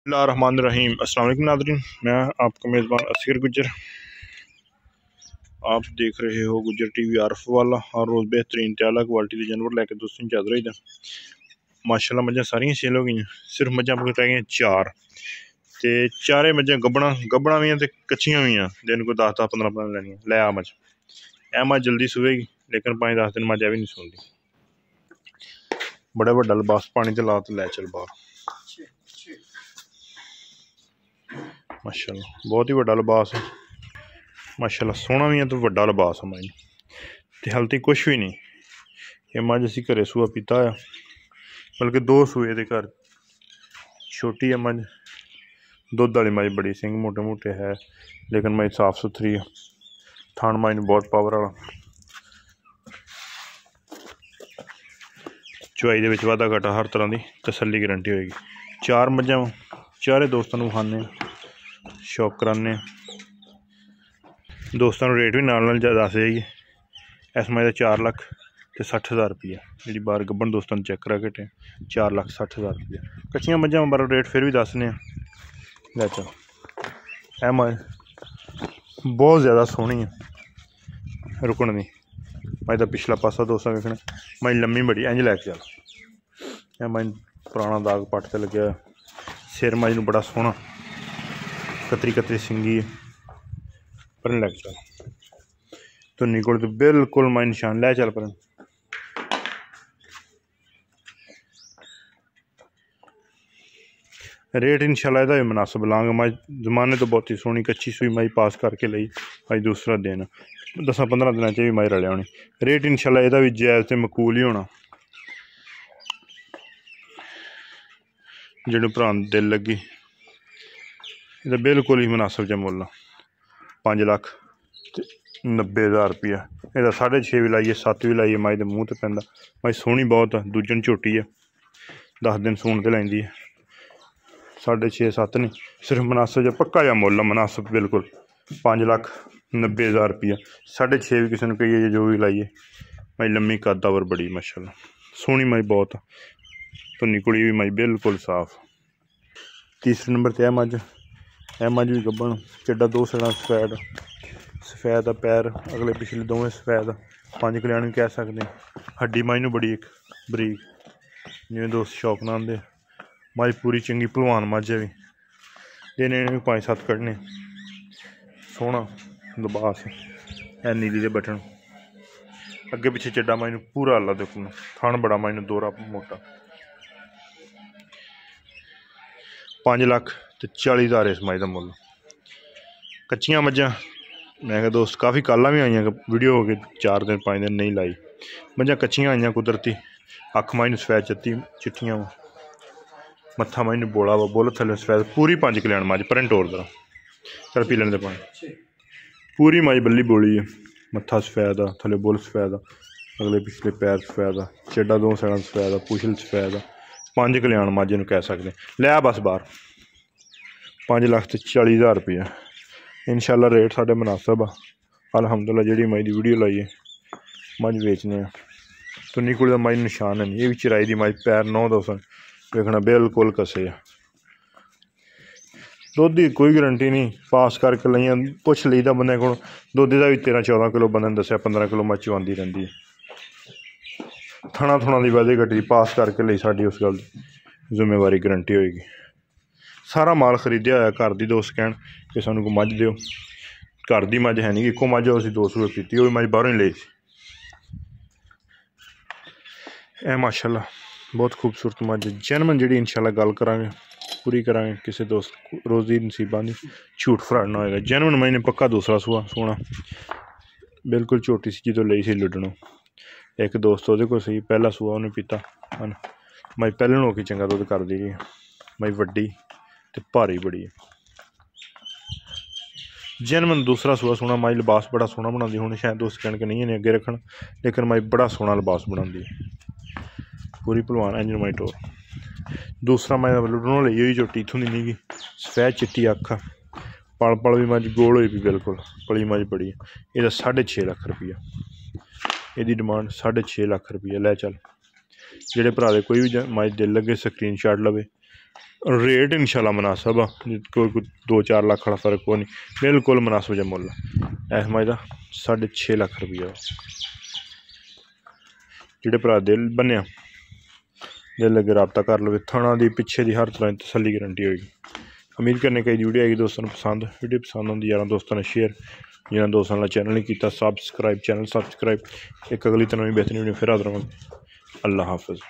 बिस्मिल्लाहिर्रहमानिर्रहीम। अस्सलाम वालेकुम नाज़रीन, मैं आपका मेज़बान असगर गुज्जर। आप देख रहे हो गुज्जर टीवी आरफ वाला। हर रोज़ बेहतरीन त्याला क्वालिटी के जानवर लैके दोस्तों चादर ही माशाल्लाह मझां सारियां सेल हो गई। सिर्फ मझां रह गई चार, तो चारे मझां गब्बना भी हैं कच्चियां भी हैं। दिन को 10 15 लैनियां लै आ मझ। ए मझ जल्दी सुवेगी लेकिन 5-10 दिन मझ भी नहीं सुनती। बड़ा वड्डा लिबास पानी ते ला ते लै चल बाहर। माशाल्लाह बहुत ही वड्डा लिबास है। माशाल्लाह सोहना भी है तो वड्डा लिबास है। मझ ते हल्ती कुछ भी नहीं। ये मझ असी घरे सूआ पीता है, बल्कि 2 सूए दे घर। छोटी है मझ, दुध वाली मझ बड़ी, सिंग मोटे मोटे है लेकिन मझ साफ सुथरी है। थान मझ बहुत पावर वाला। चुआई दे विच वाधा घाटा हर तरह की तसल्ली गारंटी होएगी। चार मझां चारे दोस्तों को खाने शौक कराने। दोस्तों रेट भी नाल दस जाइए। इस मझ 4,60,000 रुपया जी बार गब्बन दोस्तों चेक करा घटे 4,60,000 रुपया। कच्चियां मझां बार रेट फिर भी दसने लै चल। ए मझ बहुत ज़्यादा सोहनी है रुकन दी। मझ का पिछला पासा दोस्तों वेखना, मझ लम्मी बड़ी इंज लैके चल। ए मझ पुराना दाग पट्ट ते लग्या, सिर मझ नूं बड़ा सोहना, कतरी कतरी सिंगी पर लैके चल। धुन्नी कोल तो बिल्कुल मझ निशान लै चल पर। रेट इंशाल्लाह इहदा भी मुनासिब लांग। मझ जमाने तो बहुत ही सोहनी कच्ची सूई मझ पास करके लई, अज दूसरा दिन 10-15 दिन च भी मझ रलिया होनी। रेट इंशाल्लाह इहदा भी जायज़ ते मकूल ही होना। जिहड़े भरा दिल लगी इहदा बिल्कुल ही मुनासिब जा मुल 5,90,000 रुपया। इहदा 6.5 भी लाइए 7 भी लाइए मझ दे मूँह ते पैंदा। मझ सोहनी बहुत है, दूजन झोटी है, 10 दिन सूण ते लैंदी है। 6.5-7 नहीं, सिर्फ मुनासिब जा पक्का जा मुल मुनासिब बिल्कुल 5,90,000 रुपया। 6.5 भी किसी ने कही जो भी लाइए। मझ लम्मी कद्दावर बड़ी माशाल्लाह सोहनी मझ बहुत। धुन्नी कुड़ी भी मझ बिल्कुल साफ। तीसरे नंबर पर यह मझ भी गब्बन, चिड्डा 2 सड़ा सफैद सफैद पैर अगले पिछले दोवें सफैद, 5 कल्याण भी कह सकते। हड्डी मझ नूं बड़ी एक बरीक, जिवें दोस्त शौक नाल आंदे। मझ पूरी चंगी भलवान मझ है भी, दिन इन्हें भी 5-7 कड्ढने। सोहना लिबास है, नीली दे बटन, अगे पिछे चिड्डा मझ नूं पूरा अल्ला दे हुक्म। थन बड़ा मझ नूं दोहरा मोटा। 5,40,000 इस मझ का मुल। कच्चियां मझां मैं क्या दोस्त काफ़ी कालां भी आईयां, वीडियो हो गए 4 दिन 5 दिन नहीं लाई। मझां कच्चियां आईयां कुदरती, अख मझ नूं सफैद चिट्टियां वा, मत्था मझ नूं बोला वा, बुल थल्ले सफैद, पूरी 5 कल्याण मझ पर टोर दा चल पी लैन दे पानी। पूरी मझ बल्ली बोली है, मत्था सफैद आ, थल्ले बुल सफैद आ, अगले पिछले पैर सफैद आ, चिड्डा 2 सैड़ा सफैद आ, पुछल सफैद आ। 5 कल्याण मझ नूं कह सकते। लै बस बाहर 5,40,000 रुपया। इंशाल्लाह रेट साढ़े मुनासिब आ। अलहमदुलिल्लाह जिहड़ी मझ दी वीडियो लाई है मझ बेचने। धुन्नी कुड़ी दा मझ निशान है नहीं, ये भी चिराई दी मझ, पैर 9 दोस्तों वेखना बिल्कुल कसे आ। दुध की कोई गारंटी नहीं, पास करके लाइया पुछ लीदा बंदे को। दुध का भी 13-14 किलो बंदे ने दसिया, 15 किलो मझ आती रही है। थणा थुणा की वादे घटी पास करके लई, साड़ी उस गल जिम्मेवारी गारंटी होएगी। सारा माल खरीदिया होया घर दी। दोस्त कहन कि सानू को मझ दिओ, घर दी मझ है नहीं, इको मझ असीं 2 सूए पीती, वो मझ बाहरों ही लई। ए माशाल्लाह बहुत खूबसूरत मझ जैनवन जी इंशाल्लाह गल करांगे पूरी करांगे। किसी दोस्त रोज़ी नसीबा नहीं, झूठ फराड़ना होएगा। जैनवन मझ ने पक्का दूसरा सूआ सोना बिल्कुल छोटी सी जो लई सी लुडनों। एक दोस्त वो को सही पहला सूआ उन्हें पीता, मझ पहले होके चंगा दुध कर दी है। मझ वड्डी ते भारी बड़ी है। जैनवन दूसरा सूआ सोना मझ लिबास बड़ा सोहना बनाती। हूँ शायद दोस्त कह के नहीं इन्हें अगे रखन, लेकिन मझ बड़ा सोहना लिबास बनाती है। पूरी भलवान इंजन मझ टोर। दूसरा मझ लुडनों लई हुई झोटी, इत्थों दी नहीं गई, सफैद चिट्टी अख, पल पल भी मझ गोल हुई पी बिल्कुल, पली मझ बड़ी। यदा 6.5 लाख रुपया यदी डिमांड, 6.5 लाख रुपया। लै चल जिहड़े भरा दे कोई भी मझ दिल लगे स्क्रीन शॉट लवे, रेट इंशाल्लाह मुनासिब आ, कोई 2-4 लाख का फर्क कोई नहीं, बिल्कुल मुनासिब जो मुल इस मज का 6.5 लाख रुपया। जेह्ड़े भरा दिल बन्नेआ दिल लगे रबता कर लो, थणा दी पिछे दी हर तरह की तसल्ली गारंटी होगी। उम्मीद करने कई वीडियो आएगी दोस्तों पसंद, वीडियो पसंद आती यार दोस्तों ने शेयर, जिन्होंने दोस्तों ने चैनल नहीं किया सब्सक्राइब, चैनल सब्सक्राइब। एक अगली तरह बेहतरीन वीडियो फिर हाजिर होंगे। अल्लाह हाफिज़।